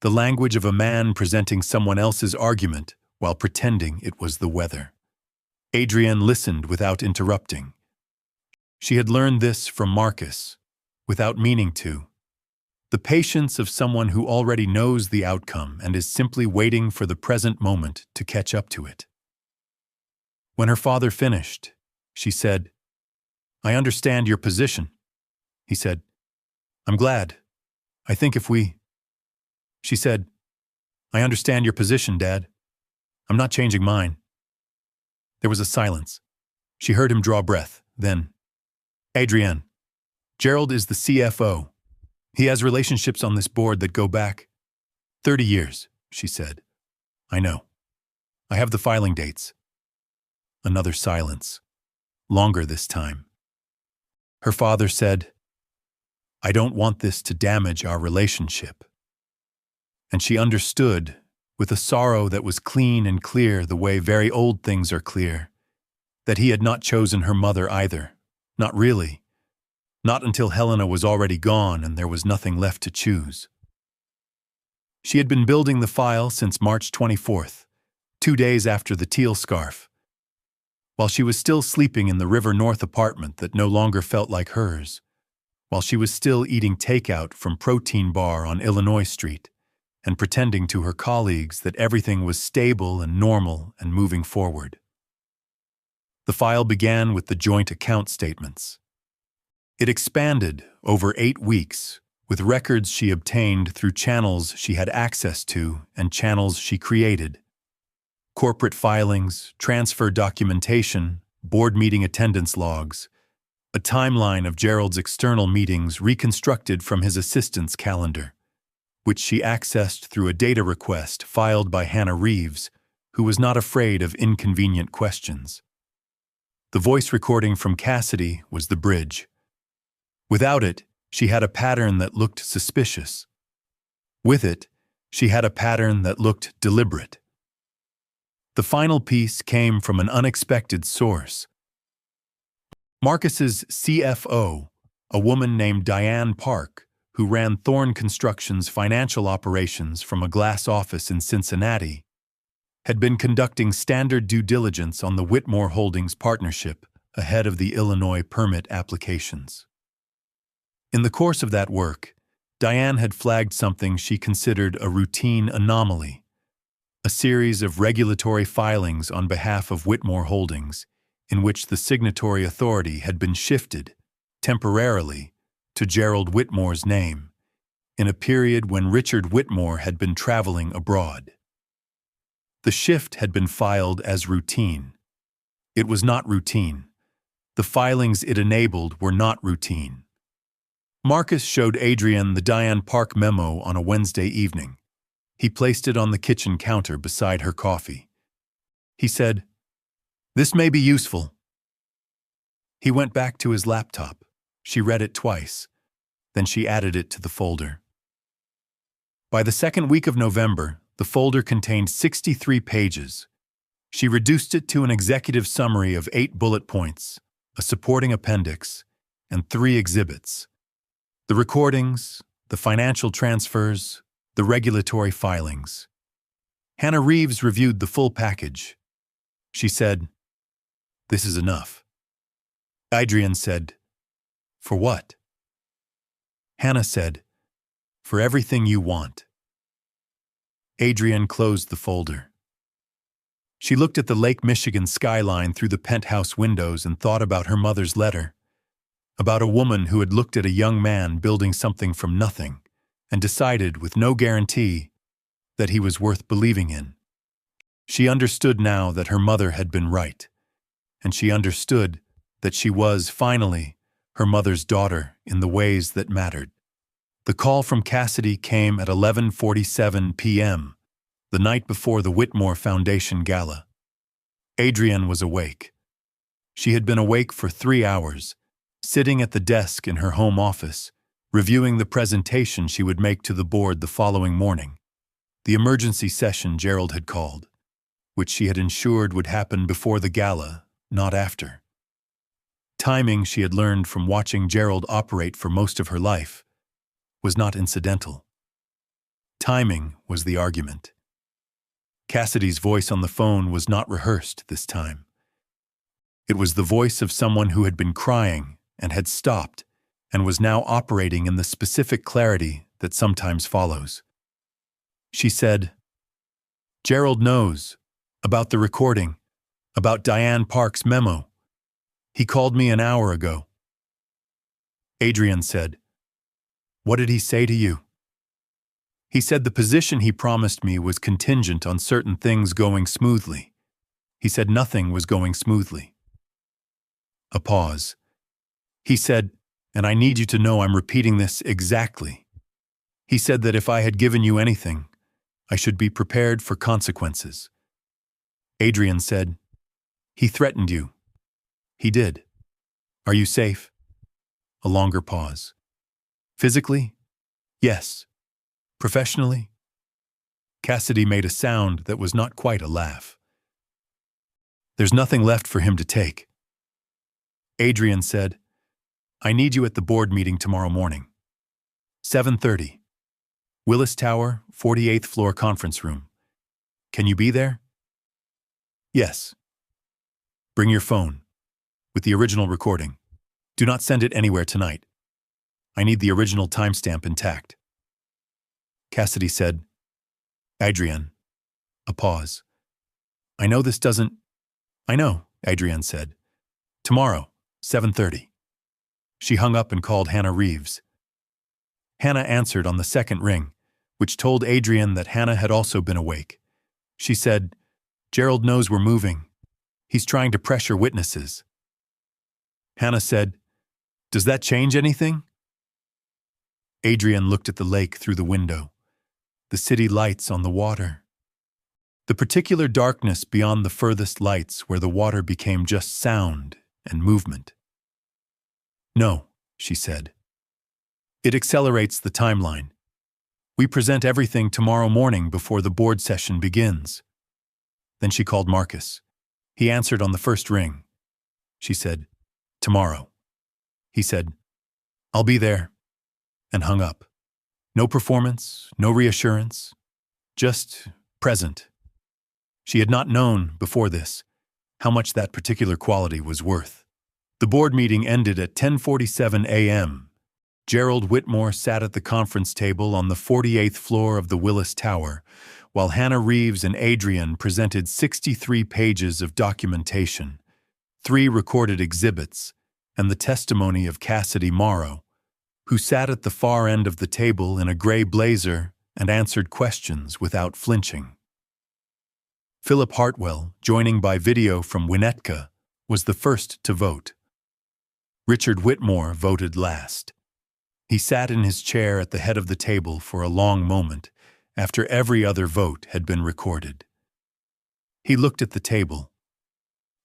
The language of a man presenting someone else's argument while pretending it was the weather. Adrienne listened without interrupting. She had learned this from Marcus, without meaning to. The patience of someone who already knows the outcome and is simply waiting for the present moment to catch up to it. When her father finished, she said, "I understand your position." He said, "I'm glad. I think if we—" She said, "I understand your position, Dad. I'm not changing mine." There was a silence. She heard him draw breath, then, "Adrienne, Gerald is the CFO. He has relationships on this board that go back 30 years, she said. "I know. I have the filing dates." Another silence. Longer this time. Her father said, "I don't want this to damage our relationship." And she understood, with a sorrow that was clean and clear the way very old things are clear, that he had not chosen her mother either. Not really. Not until Helena was already gone and there was nothing left to choose. She had been building the file since March 24th, 2 days after the teal scarf, while she was still sleeping in the River North apartment that no longer felt like hers, while she was still eating takeout from Protein Bar on Illinois Street, and pretending to her colleagues that everything was stable and normal and moving forward. The file began with the joint account statements. It expanded over 8 weeks, with records she obtained through channels she had access to and channels she created. Corporate filings, transfer documentation, board meeting attendance logs, a timeline of Gerald's external meetings reconstructed from his assistant's calendar, which she accessed through a data request filed by Hannah Reeves, who was not afraid of inconvenient questions. The voice recording from Cassidy was the bridge. Without it, she had a pattern that looked suspicious. With it, she had a pattern that looked deliberate. The final piece came from an unexpected source. Marcus's CFO, a woman named Diane Park, who ran Thorne Construction's financial operations from a glass office in Cincinnati, had been conducting standard due diligence on the Whitmore Holdings partnership ahead of the Illinois permit applications. In the course of that work, Diane had flagged something she considered a routine anomaly, a series of regulatory filings on behalf of Whitmore Holdings, in which the signatory authority had been shifted, temporarily, to Gerald Whitmore's name, in a period when Richard Whitmore had been traveling abroad. The shift had been filed as routine. It was not routine. The filings it enabled were not routine. Marcus showed Adrienne the Diane Park memo on a Wednesday evening. He placed it on the kitchen counter beside her coffee. He said, "This may be useful." He went back to his laptop. She read it twice. Then she added it to the folder. By the second week of November, the folder contained 63 pages. She reduced it to an executive summary of 8 bullet points, a supporting appendix, and 3 exhibits: the recordings, the financial transfers, the regulatory filings. Hannah Reeves reviewed the full package. She said, "This is enough." Adrienne said, "For what?" Hannah said, "For everything you want." Adrienne closed the folder. She looked at the Lake Michigan skyline through the penthouse windows and thought about her mother's letter, about a woman who had looked at a young man building something from nothing and decided, with no guarantee, that he was worth believing in. She understood now that her mother had been right, and she understood that she was, finally, her mother's daughter in the ways that mattered. The call from Cassidy came at 11:47 p.m., the night before the Whitmore Foundation gala. Adrienne was awake. She had been awake for 3 hours, sitting at the desk in her home office, reviewing the presentation she would make to the board the following morning, the emergency session Gerald had called, which she had ensured would happen before the gala, not after. Timing, she had learned from watching Gerald operate for most of her life, was not incidental. Timing was the argument. Cassidy's voice on the phone was not rehearsed this time. It was the voice of someone who had been crying and had stopped, and was now operating in the specific clarity that sometimes follows. She said, "Gerald knows about the recording, about Diane Park's memo. He called me an hour ago." Adrienne said, "What did he say to you?" "He said the position he promised me was contingent on certain things going smoothly. He said nothing was going smoothly." A pause. "He said, and I need you to know I'm repeating this exactly. He said that if I had given you anything, I should be prepared for consequences." Adrienne said, "He threatened you." "He did. Are you safe?" A longer pause. "Physically? Yes. Professionally?" Cassidy made a sound that was not quite a laugh. "There's nothing left for him to take." Adrienne said, "I need you at the board meeting tomorrow morning. 7:30. Willis Tower, 48th floor conference room. Can you be there?" "Yes." "Bring your phone, with the original recording. Do not send it anywhere tonight. I need the original timestamp intact." Cassidy said, "Adrienne." A pause. "I know this doesn't—" "I know," Adrienne said. "Tomorrow, 7:30. She hung up and called Hannah Reeves. Hannah answered on the second ring, which told Adrienne that Hannah had also been awake. She said, "Gerald knows we're moving. He's trying to pressure witnesses." Hannah said, "Does that change anything?" Adrienne looked at the lake through the window, the city lights on the water, the particular darkness beyond the furthest lights where the water became just sound and movement. "No," she said. "It accelerates the timeline. We present everything tomorrow morning before the board session begins." Then she called Marcus. He answered on the first ring. She said, "Tomorrow." He said, "I'll be there," and hung up. No performance, no reassurance, just present. She had not known, before this, how much that particular quality was worth. The board meeting ended at 10:47 a.m. Gerald Whitmore sat at the conference table on the 48th floor of the Willis Tower, while Hannah Reeves and Adrienne presented 63 pages of documentation, 3 recorded exhibits, and the testimony of Cassidy Morrow, who sat at the far end of the table in a gray blazer and answered questions without flinching. Philip Hartwell, joining by video from Winnetka, was the first to vote. Richard Whitmore voted last. He sat in his chair at the head of the table for a long moment after every other vote had been recorded. He looked at the table.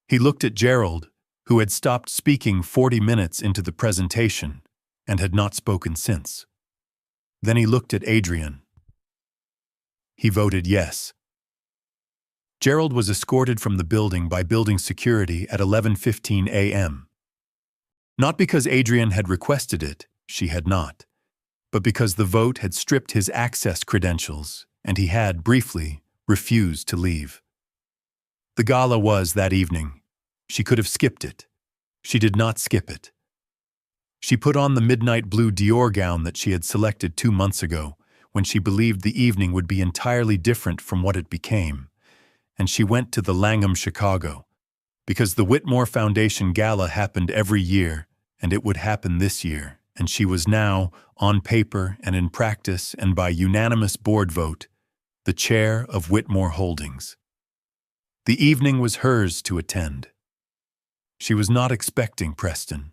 He looked at Gerald, who had stopped speaking 40 minutes into the presentation and had not spoken since. Then he looked at Adrienne. He voted yes. Gerald was escorted from the building by building security at 11:15 a.m. Not because Adrienne had requested it, she had not, but because the vote had stripped his access credentials and he had, briefly, refused to leave. The gala was that evening. She could have skipped it. She did not skip it. She put on the midnight blue Dior gown that she had selected 2 months ago, when she believed the evening would be entirely different from what it became, and she went to the Langham Chicago, because the Whitmore Foundation Gala happened every year, and it would happen this year, and she was now, on paper and in practice and by unanimous board vote, the chair of Whitmore Holdings. The evening was hers to attend. She was not expecting Preston.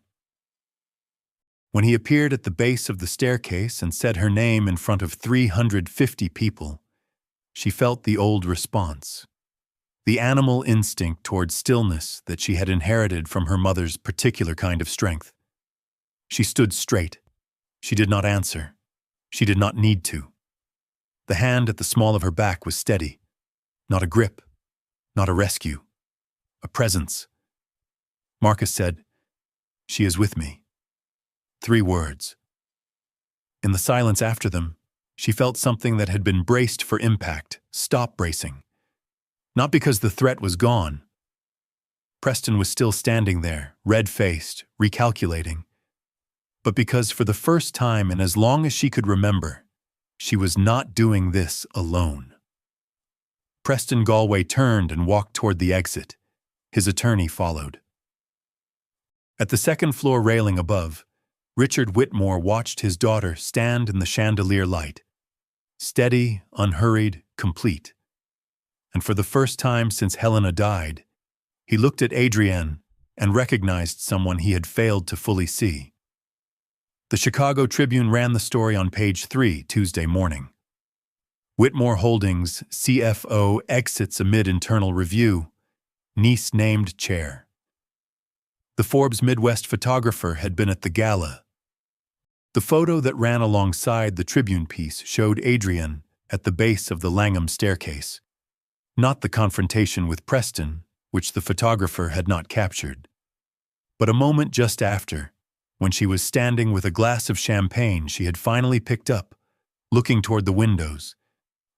When he appeared at the base of the staircase and said her name in front of 350 people, she felt the old response, the animal instinct toward stillness that she had inherited from her mother's particular kind of strength. She stood straight. She did not answer. She did not need to. The hand at the small of her back was steady. Not a grip. Not a rescue. A presence. Marcus said, "She is with me." 3 words. In the silence after them, she felt something that had been braced for impact, stop bracing. Not because the threat was gone. Preston was still standing there, red-faced, recalculating, but because for the first time in as long as she could remember, she was not doing this alone. Preston Galway turned and walked toward the exit. His attorney followed. At the second-floor railing above, Richard Whitmore watched his daughter stand in the chandelier light, steady, unhurried, complete. And for the first time since Helena died, he looked at Adrienne and recognized someone he had failed to fully see. The Chicago Tribune ran the story on page 3 Tuesday morning. Whitmore Holdings CFO exits amid internal review, niece named chair. The Forbes Midwest photographer had been at the gala. The photo that ran alongside the Tribune piece showed Adrienne at the base of the Langham staircase, not the confrontation with Preston, which the photographer had not captured, but a moment just after, when she was standing with a glass of champagne she had finally picked up, looking toward the windows,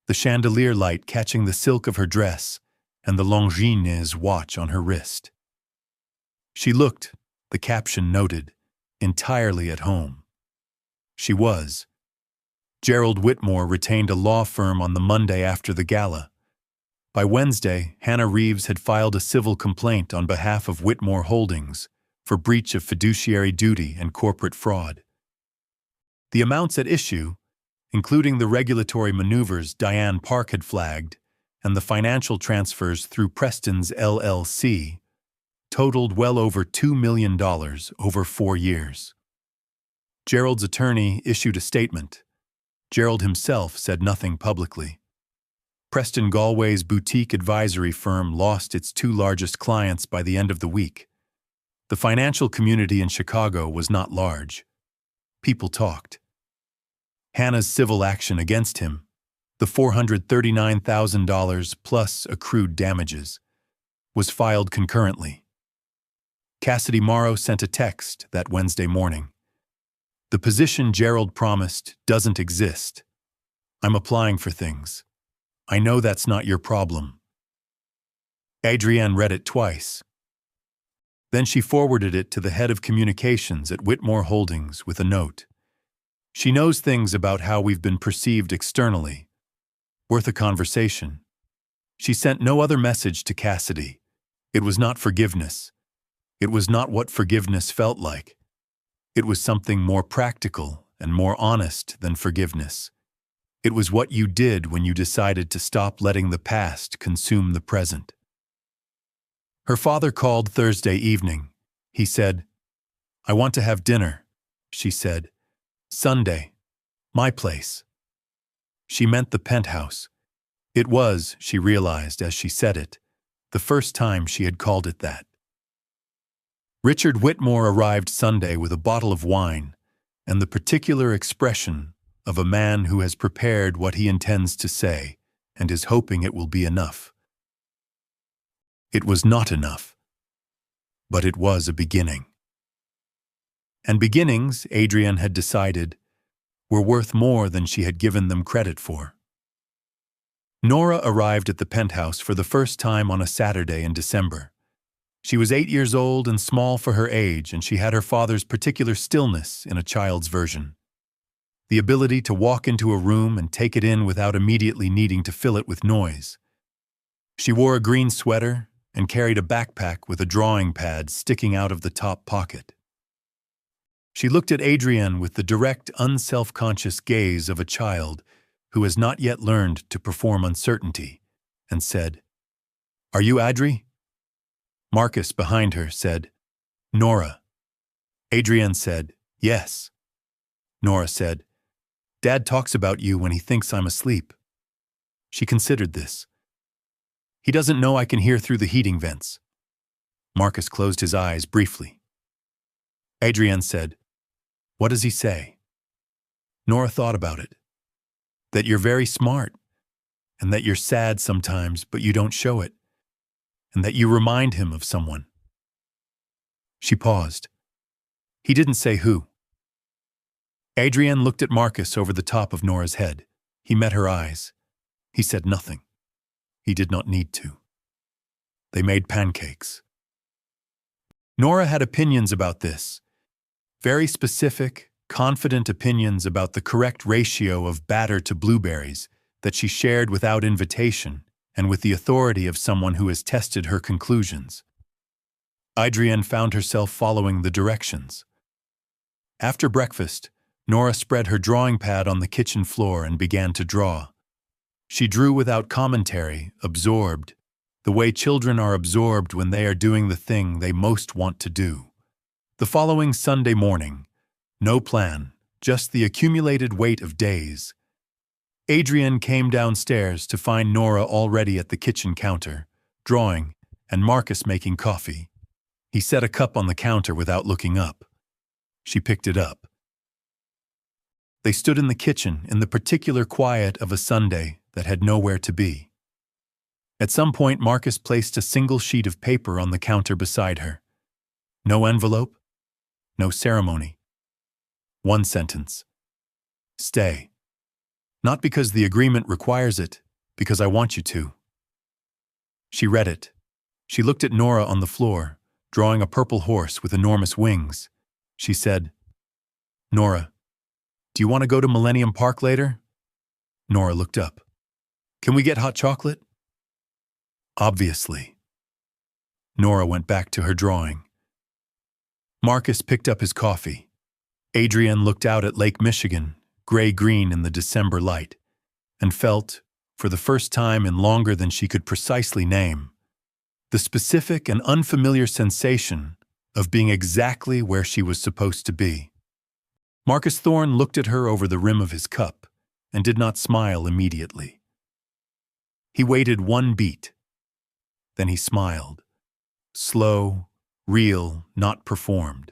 the chandelier light catching the silk of her dress and the Longines watch on her wrist. She looked, the caption noted, entirely at home. She was. Gerald Whitmore retained a law firm on the Monday after the gala. By Wednesday, Hannah Reeves had filed a civil complaint on behalf of Whitmore Holdings for breach of fiduciary duty and corporate fraud. The amounts at issue, including the regulatory maneuvers Diane Park had flagged and the financial transfers through Preston's LLC, totaled well over $2 million over 4 years. Gerald's attorney issued a statement. Gerald himself said nothing publicly. Preston Galway's boutique advisory firm lost its 2 largest clients by the end of the week. The financial community in Chicago was not large. People talked. Hannah's civil action against him, the $439,000 plus accrued damages, was filed concurrently. Cassidy Morrow sent a text that Wednesday morning. The position Gerald promised doesn't exist. I'm applying for things. I know that's not your problem. Adrienne read it twice. Then she forwarded it to the head of communications at Whitmore Holdings with a note. She knows things about how we've been perceived externally. Worth a conversation. She sent no other message to Cassidy. It was not forgiveness. It was not what forgiveness felt like. It was something more practical and more honest than forgiveness. It was what you did when you decided to stop letting the past consume the present. Her father called Thursday evening. He said, "I want to have dinner," she said. "Sunday. My place." She meant the penthouse. It was, she realized as she said it, the first time she had called it that. Richard Whitmore arrived Sunday with a bottle of wine and the particular expression of a man who has prepared what he intends to say and is hoping it will be enough. It was not enough, but it was a beginning. And beginnings, Adrienne had decided, were worth more than she had given them credit for. Nora arrived at the penthouse for the first time on a Saturday in December. She was 8 years old and small for her age, and she had her father's particular stillness in a child's version. The ability to walk into a room and take it in without immediately needing to fill it with noise. She wore a green sweater and carried a backpack with a drawing pad sticking out of the top pocket. She looked at Adrienne with the direct, unself-conscious gaze of a child who has not yet learned to perform uncertainty, and said, "Are you Adri?" Marcus, behind her, said, "Nora." Adrienne said, "Yes." Nora said, "Dad talks about you when he thinks I'm asleep." She considered this. "He doesn't know I can hear through the heating vents." Marcus closed his eyes briefly. Adrienne said, "What does he say?" Nora thought about it. "That you're very smart, and that you're sad sometimes, but you don't show it, and that you remind him of someone." She paused. "He didn't say who." Adrienne looked at Marcus over the top of Nora's head. He met her eyes. He said nothing. He did not need to. They made pancakes. Nora had opinions about this. Very specific, confident opinions about the correct ratio of batter to blueberries that she shared without invitation and with the authority of someone who has tested her conclusions. Adrienne found herself following the directions. After breakfast, Nora spread her drawing pad on the kitchen floor and began to draw. She drew without commentary, absorbed, the way children are absorbed when they are doing the thing they most want to do. The following Sunday morning, no plan, just the accumulated weight of days. Adrienne came downstairs to find Nora already at the kitchen counter, drawing, and Marcus making coffee. He set a cup on the counter without looking up. She picked it up. They stood in the kitchen in the particular quiet of a Sunday that had nowhere to be. At some point, Marcus placed a single sheet of paper on the counter beside her. No envelope, no ceremony. One sentence. Stay. Not because the agreement requires it, because I want you to. She read it. She looked at Nora on the floor, drawing a purple horse with enormous wings. She said, "Nora, do you want to go to Millennium Park later?" Nora looked up. "Can we get hot chocolate?" Obviously. Nora went back to her drawing. Marcus picked up his coffee. Adrienne looked out at Lake Michigan, gray-green in the December light, and felt, for the first time in longer than she could precisely name, the specific and unfamiliar sensation of being exactly where she was supposed to be. Marcus Thorne looked at her over the rim of his cup and did not smile immediately. He waited one beat. Then he smiled. Slow, real, not performed.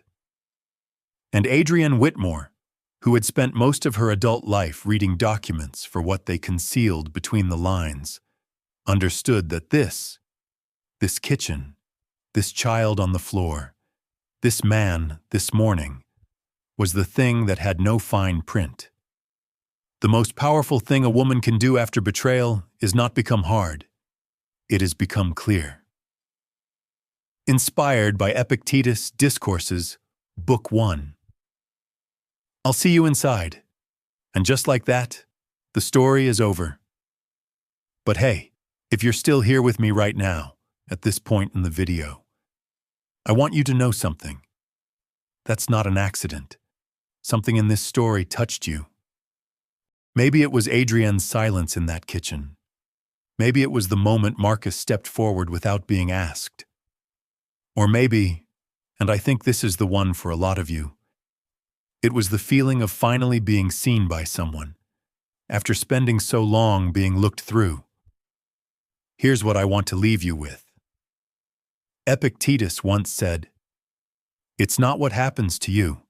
And Adrienne Whitmore, who had spent most of her adult life reading documents for what they concealed between the lines, understood that this kitchen, this child on the floor, this man this morning, was the thing that had no fine print. The most powerful thing a woman can do after betrayal is not become hard. It has become clear. Inspired by Epictetus' Discourses, Book 1. I'll see you inside. And just like that, the story is over. But hey, if you're still here with me right now, at this point in the video, I want you to know something. That's not an accident. Something in this story touched you. Maybe it was Adrienne's silence in that kitchen. Maybe it was the moment Marcus stepped forward without being asked. Or maybe, and I think this is the one for a lot of you, it was the feeling of finally being seen by someone, after spending so long being looked through. Here's what I want to leave you with. Epictetus once said, "It's not what happens to you,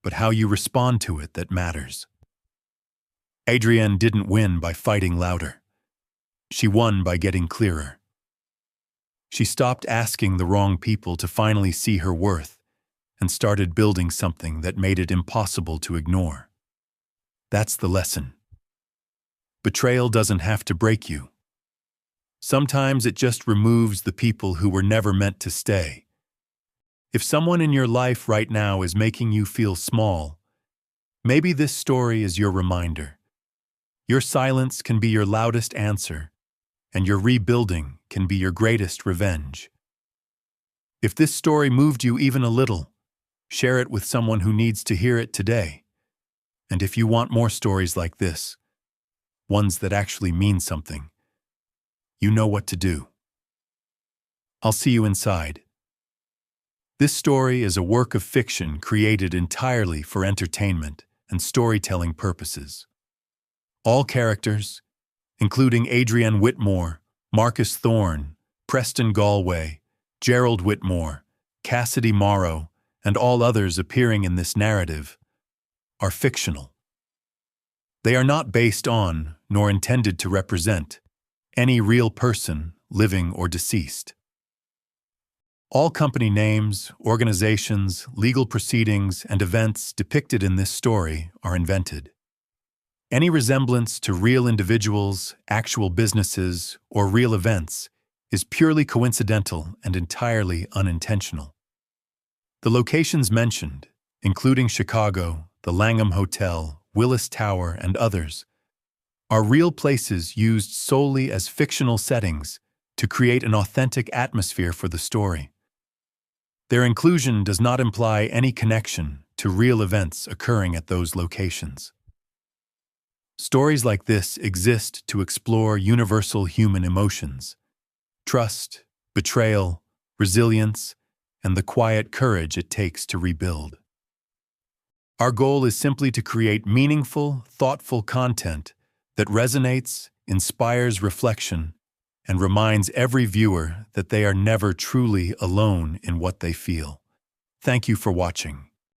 but how you respond to it that matters." Adrienne didn't win by fighting louder. She won by getting clearer. She stopped asking the wrong people to finally see her worth and started building something that made it impossible to ignore. That's the lesson. Betrayal doesn't have to break you. Sometimes it just removes the people who were never meant to stay. If someone in your life right now is making you feel small, maybe this story is your reminder. Your silence can be your loudest answer, and your rebuilding can be your greatest revenge. If this story moved you even a little, share it with someone who needs to hear it today. And if you want more stories like this, ones that actually mean something, you know what to do. I'll see you inside. This story is a work of fiction created entirely for entertainment and storytelling purposes. All characters, including Adrienne Whitmore, Marcus Thorne, Preston Galway, Gerald Whitmore, Cassidy Morrow, and all others appearing in this narrative, are fictional. They are not based on, nor intended to represent, any real person, living or deceased. All company names, organizations, legal proceedings, and events depicted in this story are invented. Any resemblance to real individuals, actual businesses, or real events is purely coincidental and entirely unintentional. The locations mentioned, including Chicago, the Langham Hotel, Willis Tower, and others, are real places used solely as fictional settings to create an authentic atmosphere for the story. Their inclusion does not imply any connection to real events occurring at those locations. Stories like this exist to explore universal human emotions: trust, betrayal, resilience, and the quiet courage it takes to rebuild. Our goal is simply to create meaningful, thoughtful content that resonates, inspires reflection, and reminds every viewer that they are never truly alone in what they feel. Thank you for watching.